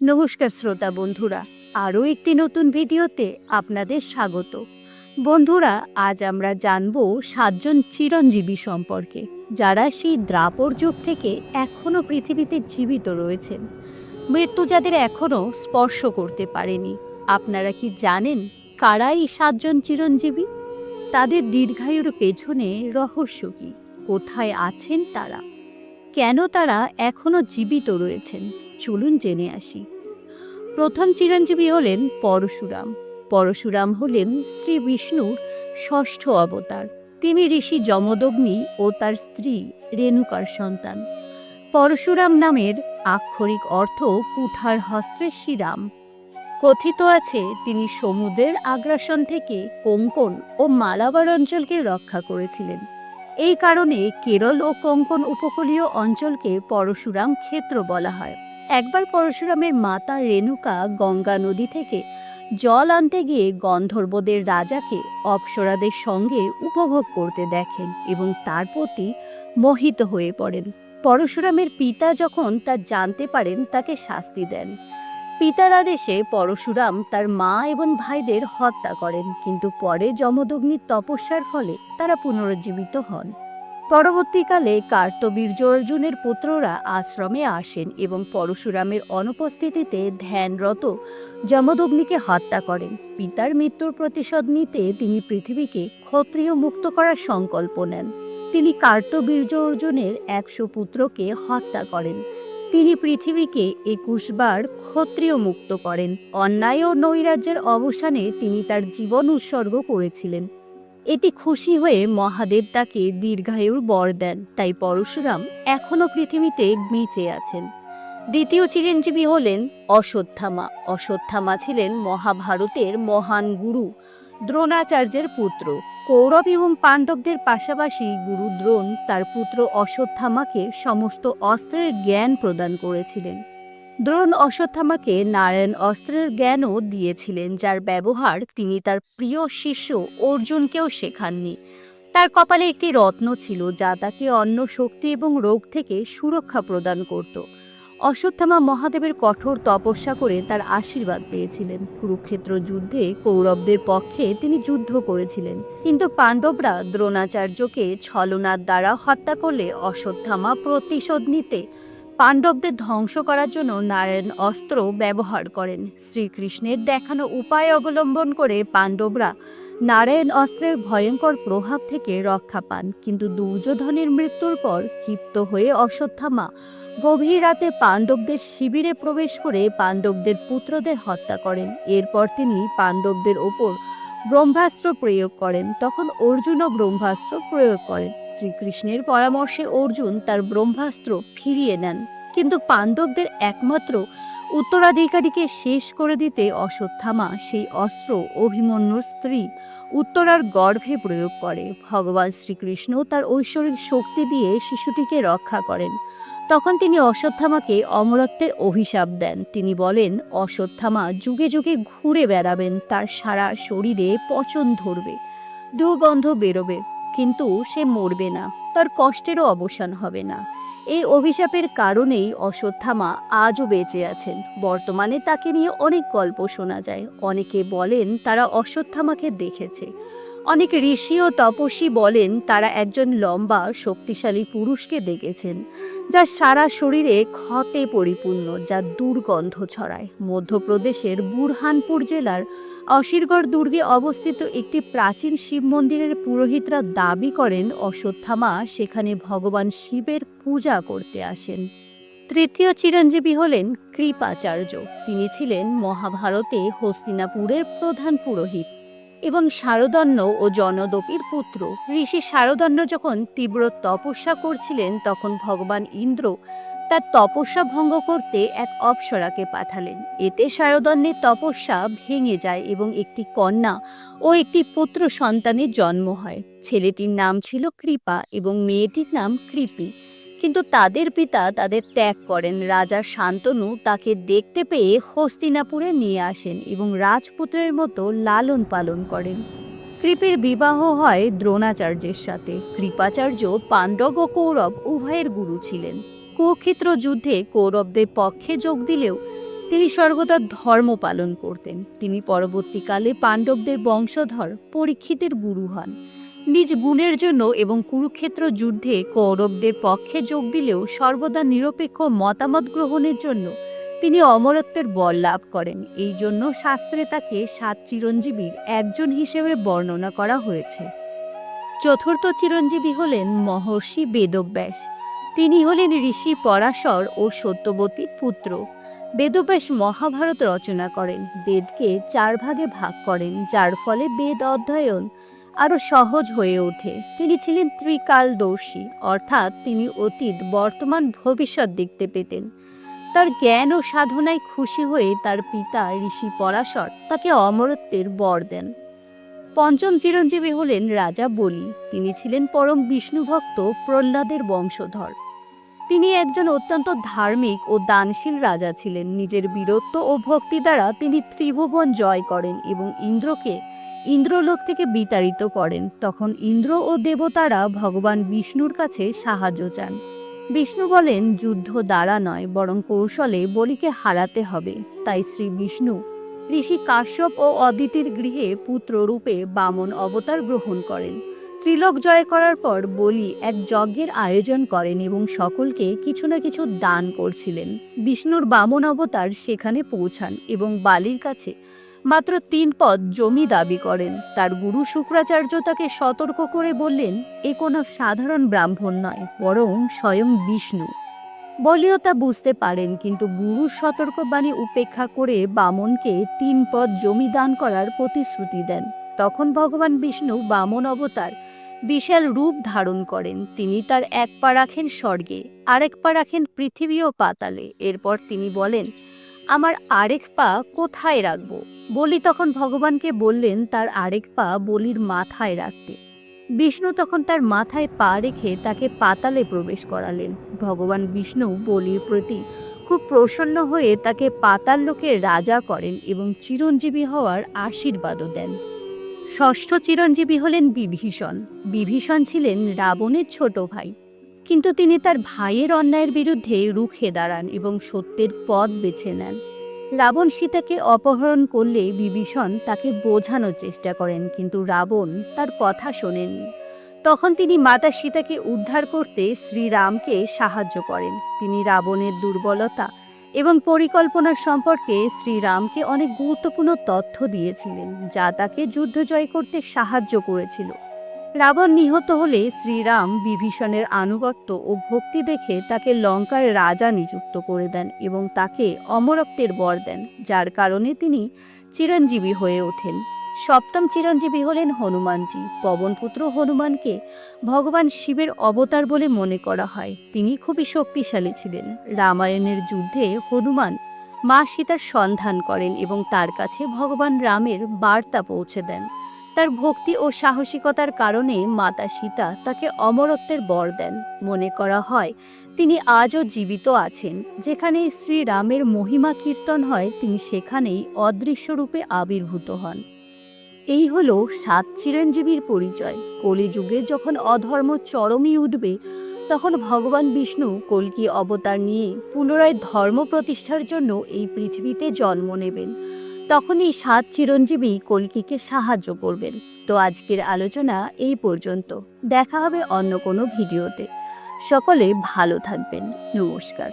নমস্কার শ্রোতা বন্ধুরা, আরও একটি নতুন ভিডিওতে আপনাদের স্বাগত। বন্ধুরা, আজ আমরা জানব 7জন চিরঞ্জীবী সম্পর্কে, যারা সেই দ্রাপর যুগ থেকে এখনও পৃথিবীতে জীবিত রয়েছেন। মৃত্যু যাদের এখনও স্পর্শ করতে পারেনি। আপনারা কি জানেন কারা এই 7জন চিরঞ্জীবী? তাদের দীর্ঘায়ুর পেছনে রহস্য কী? কোথায় আছেন তারা? কেন তারা এখনও জীবিত রয়েছেন? চলুন জেনে আসি। প্রথম চিরঞ্জীবী হলেন পরশুরাম। পরশুরাম হলেন শ্রী বিষ্ণুর ষষ্ঠ অবতার। তিনি ঋষি যমদগ্নি ও তার স্ত্রী রেণুকার সন্তান। পরশুরাম নামের আক্ষরিক অর্থ কুঠার হস্তের শ্রীরাম। কথিত আছে তিনি সমুদ্রের আগ্রাসন থেকে কোঙ্কণ ও মালাবার অঞ্চলকে রক্ষা করেছিলেন। এই কারণে কেরল ও কোঙ্কণ উপকূলীয় অঞ্চলকে পরশুরাম ক্ষেত্র বলা হয়। একবার পরশুরামের মাতা রেণুকা গঙ্গা নদী থেকে জল আনতে গিয়ে গন্ধর্বদের রাজাকে অপ্সরাদের সঙ্গে উপভোগ করতে দেখেন এবং তার প্রতি মোহিত হয়ে পড়েন। পরশুরামের পিতা যখন তা জানতে পারেন, তাকে শাস্তি দেন। পিতার আদেশে পরশুরাম তার মা এবং ভাইদের হত্যা করেন, কিন্তু পরে যমদগ্নির তপস্যার ফলে তারা পুনরুজ্জীবিত হন। পরবর্তীকালে কার্তবীর্য অর্জুনের পুত্ররা আশ্রমে আসেন এবং পরশুরামের অনুপস্থিতিতে ধ্যানরত যমদগ্নিকে হত্যা করেন। পিতার মৃত্যুর প্রতিশোধ নিতে তিনি পৃথিবীকে ক্ষত্রিয় মুক্ত করার সংকল্প নেন। তিনি কার্তবীর্য অর্জুনের 100 পুত্রকে হত্যা করেন। তিনি পৃথিবীকে 21 বার ক্ষত্রিয় মুক্ত করেন। অন্যায় ও নৈরাজ্যের অবসানে তিনি তার জীবন উৎসর্গ করেছিলেন। এতে খুশি হয়ে মহাদেব তাকে দীর্ঘায়ুর বর দেন, তাই পরশুরাম এখনও পৃথিবীতে বেঁচে আছেন। দ্বিতীয় চিরঞ্জীবী হলেন অশ্বত্থামা। অশ্বত্থামা ছিলেন মহাভারতের মহান গুরু দ্রোণাচার্যের পুত্র। কৌরব এবং পাণ্ডবদের পাশাপাশি গুরু দ্রোণ তার পুত্র অশ্বত্থামাকে সমস্ত অস্ত্রের জ্ঞান প্রদান করেছিলেন। দ্রোণ অশ্বত্থামাকে নারায়ণ অস্ত্রের জ্ঞানও দিয়েছিলেন, যার ব্যবহার তিনি তার প্রিয় শিষ্য অর্জুনকেও শেখাননি। তার কপালে একটি রত্ন ছিল, যা তাকে অন্য শক্তি এবং রোগ থেকে সুরক্ষা প্রদান করত। অশ্বত্থামা মহাদেবের কঠোর তপস্যা করে তার আশীর্বাদ পেয়েছিলেন। কুরুক্ষেত্র যুদ্ধে কৌরবদের পক্ষে তিনি যুদ্ধ করেছিলেন, কিন্তু পাণ্ডবরা দ্রোণাচার্যকে ছলনার দ্বারা হত্যা করলে অশ্বত্থামা প্রতিশোধ নিতে পাণ্ডবদের ধ্বংস করার জন্য নারায়ণ অস্ত্র ব্যবহার করেন। শ্রীকৃষ্ণের দেখানো উপায় অবলম্বন করে পাণ্ডবরা নারায়ণ অস্ত্রের ভয়ঙ্কর প্রভাব থেকে রক্ষা পান, কিন্তু দুর্যোধনের মৃত্যুর পর ক্ষিপ্ত হয়ে অশ্বত্থামা গভীর রাতে পাণ্ডবদের শিবিরে প্রবেশ করে পাণ্ডবদের পুত্রদের হত্যা করেন। এরপর তিনি পাণ্ডবদের ওপর ব্রহ্মাস্ত্র প্রয়োগ করেন। তখন অর্জুনও ব্রহ্মাস্ত্র প্রয়োগ করেন। শ্রীকৃষ্ণের পরামর্শে অর্জুন তার ব্রহ্মাস্ত্র ফিরিয়ে নেন, কিন্তু পাণ্ডবদের একমাত্র উত্তরাধিকারীকে শেষ করে দিতে অশ্বত্থামা সেই অস্ত্র অভিমন্যুর স্ত্রী উত্তরার গর্ভে প্রয়োগ করে। ভগবান শ্রীকৃষ্ণ তার ঐশ্বরিক শক্তি দিয়ে শিশুটিকে রক্ষা করেন। তখন তিনি অশ্বত্থামাকে অমরত্বের অভিশাপ দেন। তিনি বলেন, অশ্বত্থামা যুগে যুগে ঘুরে বেড়াবেন, তার সারা শরীরে পচন ধরবে, দুর্গন্ধ বেরোবে, কিন্তু সে মরবে না, তার কষ্টেরও অবসান হবে না। এই অভিশাপের কারণেই অশ্বত্থামা আজও বেঁচে আছেন। বর্তমানে তাকে নিয়ে অনেক গল্প শোনা যায়। অনেকে বলেন তারা অশ্বত্থামাকে দেখেছে। অনেক ঋষি ও তপস্বী বলেন তারা একজন লম্বা শক্তিশালী পুরুষকে দেখেছেন, যার সারা শরীরে ক্ষতে পরিপূর্ণ, যা দুর্গন্ধ ছড়ায়। মধ্যপ্রদেশের বুরহানপুর জেলার অসিরগড় দুর্গে অবস্থিত একটি প্রাচীন শিব মন্দিরের পুরোহিতরা দাবি করেন অশ্বত্থামা সেখানে ভগবান শিবের পূজা করতে আসেন। তৃতীয় চিরঞ্জীবী হলেন কৃপাচার্য। তিনি ছিলেন মহাভারতে হস্তিনাপুরের প্রধান পুরোহিত এবং শারদন্য ও জনদপির পুত্র। ঋষি শারদন্য যখন তীব্র তপস্যা করছিলেন, তখন ভগবান ইন্দ্র তার তপস্যা ভঙ্গ করতে এক অপ্সরাকে পাঠালেন। এতে শারদন্যের তপস্যা ভেঙে যায় এবং একটি কন্যা ও একটি পুত্র সন্তানের জন্ম হয়। ছেলেটির নাম ছিল কৃপা এবং মেয়েটির নাম কৃপি, কিন্তু তাদের পিতা তাদের ত্যাগ করেন। রাজা শান্তনু তাকে দেখতে পেয়ে হস্তিনাপুরে নিয়ে আসেন এবং রাজপুত্রের মতো লালন পালন করেন। কৃপির বিবাহ হয় দ্রোণাচার্যের সাথে। কৃপাচার্য পাণ্ডব ও কৌরব উভয়ের গুরু ছিলেন। কুরুক্ষেত্র যুদ্ধে কৌরবদের পক্ষে যোগ দিলেও তিনি সর্বদা ধর্ম পালন করতেন। তিনি পরবর্তীকালে পাণ্ডবদের বংশধর পরীক্ষিতের গুরু হন। নিজ গুণের জন্য এবং কুরুক্ষেত্র যুদ্ধে কৌরবদের পক্ষে যোগ দিলেও সর্বদা নিরপেক্ষ মতামত গ্রহণের জন্য তিনি অমরত্বের বর লাভ করেন। এই জন্য শাস্ত্রে তাকে 7 চিরঞ্জীবীর একজন হিসেবে বর্ণনা করা হয়েছে। চতুর্থ চিরঞ্জীবী হলেন মহর্ষি বেদব্যাস। তিনি হলেন ঋষি পরাশর ও সত্যবতীর পুত্র। বেদব্যাস মহাভারত রচনা করেন, বেদকে 4 ভাগে ভাগ করেন, যার ফলে বেদ অধ্যয়ন আরও সহজ হয়ে ওঠে। তিনি ছিলেন ত্রিকালদর্শী, অর্থাৎ তিনি অতীত, বর্তমান, ভবিষ্যৎ দেখতে পেতেন। তার জ্ঞান ও সাধনায় খুশি হয়ে তার পিতা ঋষি পরাশর তাকে অমরত্বের বর দেন। পঞ্চম চিরঞ্জীবী হলেন রাজা বলি। তিনি ছিলেন পরম বিষ্ণুভক্ত প্রহ্লাদের বংশধর। তিনি একজন অত্যন্ত ধার্মিক ও দানশীল রাজা ছিলেন। নিজের বীরত্ব ও ভক্তি দ্বারা তিনি ত্রিভুবন জয় করেন এবং ইন্দ্রকে ইন্দ্রলোক থেকে বিতাড়িত করেন। তখন ইন্দ্র ও দেবতারা ভগবান বিষ্ণুর কাছে সাহায্য চান। বিষ্ণু বলেন, যুদ্ধ দ্বারা নয় বরং কৌশলে বলিকে হারাতে হবে। তাই শ্রী বিষ্ণু ঋষি কাশ্যপ ও অদিতির গৃহে পুত্ররূপে বামন অবতার গ্রহণ করেন। ত্রিলোক জয় করার পর বলি এক যজ্ঞের আয়োজন করেন এবং সকলকে কিছু না কিছু দান করছিলেন। বিষ্ণুর বামন অবতার সেখানে পৌঁছান এবং বালির কাছে মাত্র 3 পদ জমি দাবি করেন। তার গুরু শুক্রাচার্য তাকে সতর্ক করে বললেন, এ কোনো সাধারণ ব্রাহ্মণ নয়, বরং স্বয়ং বিষ্ণু। বলিও তা বুঝতে পারেন, কিন্তু গুরুর সতর্কবাণী উপেক্ষা করে বামনকে 3 পদ জমি দান করার প্রতিশ্রুতি দেন। তখন ভগবান বিষ্ণু বামন অবতার বিশাল রূপ ধারণ করেন। তিনি তার 1 পা রাখেন স্বর্গে, আরেক পা রাখেন পৃথিবী ও পাতালে। এরপর তিনি বলেন, আমার আরেক পা কোথায় রাখব? বলি তখন ভগবানকে বললেন তার আরেক পা বলির মাথায় রাখতে। বিষ্ণু তখন তার মাথায় পা রেখে তাকে পাতালে প্রবেশ করালেন। ভগবান বিষ্ণু বলির প্রতি খুব প্রসন্ন হয়ে তাকে পাতাল লোকের রাজা করেন এবং চিরঞ্জীবী হওয়ার আশীর্বাদও দেন। ষষ্ঠ চিরঞ্জীবী হলেন বিভীষণ। বিভীষণ ছিলেন রাবণের ছোট ভাই, কিন্তু তিনি তার ভাইয়ের অন্যায়ের বিরুদ্ধে রুখে দাঁড়ান এবং সত্যের পথ বেছে নেন। রাবণ সীতাকে অপহরণ করলে বিভীষণ তাকে বোঝানোর চেষ্টা করেন, কিন্তু রাবণ তার কথা শোনেননি। তখন তিনি মাতা সীতাকে উদ্ধার করতে শ্রীরামকে সাহায্য করেন। তিনি রাবণের দুর্বলতা এবং পরিকল্পনার সম্পর্কে শ্রীরামকে অনেক গুরুত্বপূর্ণ তথ্য দিয়েছিলেন, যা তাকে যুদ্ধ জয় করতে সাহায্য করেছিল। রাবণ নিহত হলে শ্রীরাম বিভীষণের আনুগত্য ও ভক্তি দেখে তাকে লঙ্কার রাজা নিযুক্ত করে দেন এবং তাকে অমরত্বের বর দেন, যার কারণে তিনি চিরঞ্জীবী হয়ে ওঠেন। সপ্তম চিরঞ্জীবী হলেন হনুমানজি। পবনপুত্র হনুমানকে ভগবান শিবের অবতার বলে মনে করা হয়। তিনি খুবই শক্তিশালী ছিলেন। রামায়ণের যুদ্ধে হনুমান মা সীতার সন্ধান করেন এবং তার কাছে ভগবান রামের বার্তা পৌঁছে দেন। তার ভক্তি ও সাহসিকতার কারণে মাতা সীতা তাকে অমরত্বের বর দেন। মনে করা হয় তিনি আজও জীবিত আছেন। যেখানে শ্রীরামের মহিমা কীর্তন হয়, তিনি সেখানেই অদৃশ্য রূপে আবির্ভূত হন। এই হলো 7 চিরঞ্জীবীর পরিচয়। কলিযুগে যখন অধর্ম চরমে উঠবে, তখন ভগবান বিষ্ণু কল্কি অবতার নিয়ে পুনরায় ধর্ম প্রতিষ্ঠার জন্য এই পৃথিবীতে জন্ম নেবেন। তখনই 7 চিরঞ্জীবী কল্কিকে সাহায্য করবেন। তো আজকের আলোচনা এই পর্যন্ত। দেখা হবে অন্য কোনো ভিডিওতে। সকলে ভালো থাকবেন। নমস্কার।